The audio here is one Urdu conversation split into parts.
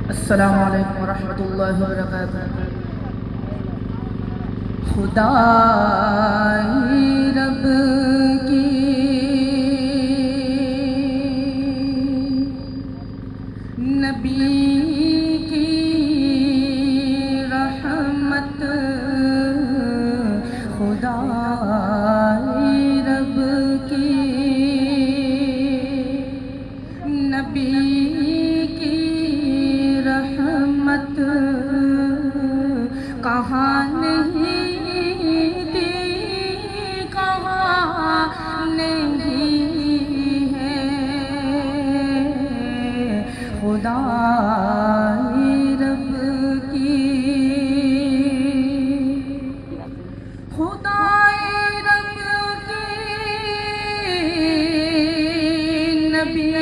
السلام علیکم ورحمۃ اللہ وبرکاتہ۔ خدا رب کی نبی کی رحمت، خدا رب کی نبی کی رحمت کہاں نہیں تھی، کہاں نہیں ہے، خدا رب کی خدا رب کی نبی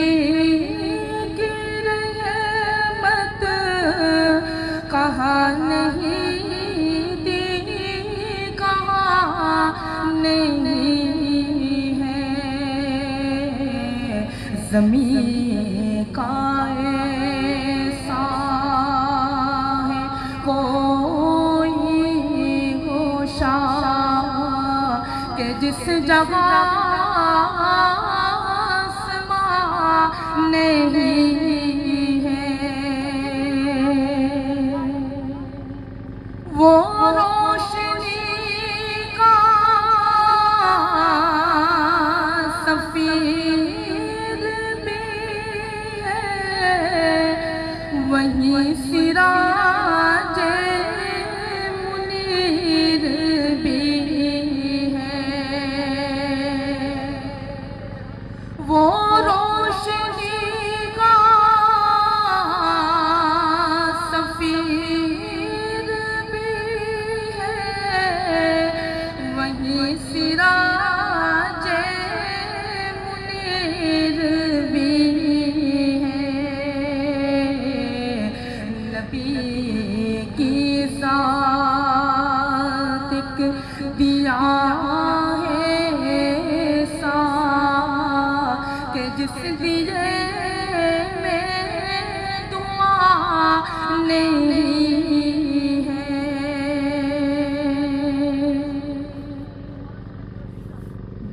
کی رحمت کہاں نہیں تھی، کہاں نہیں ہے، زمین کا ایسا ہے کوئی گوشہ کہ جس جگہ آسمان نہیں ہے، وہ روشنی کا سفیر بھی ہے، وہی سراج منیر بھی ہے، وہ روشنی کا سفیر بھی ہے، وہی سراج منیر بھی ہے، نبی کی ذات ایک دیا ہے ایسا کہ جس دیے میں دعا نہیں ہے،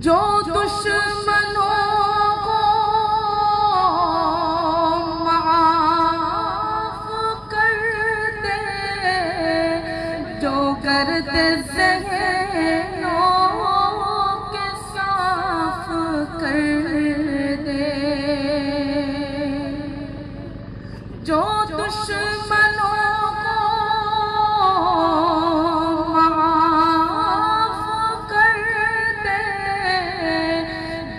جو دشمنوں کو معاف کر دے، جو گرد ذہنوں کے صاف کر دے، جو دشمنوں کو معاف کر دے،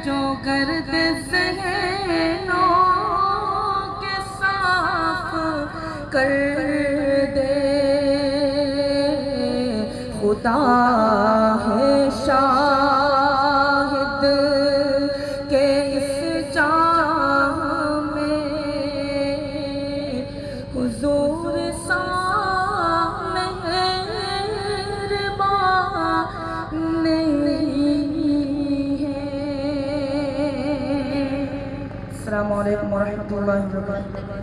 جو گرد ذہنوں کے صاف کر دے، خدا ہے شاہد کہ اس جہاں میں حضور سا مہربان نہیں ہے۔ السلام علیکم ورحمۃ اللہ وبرکاتہ۔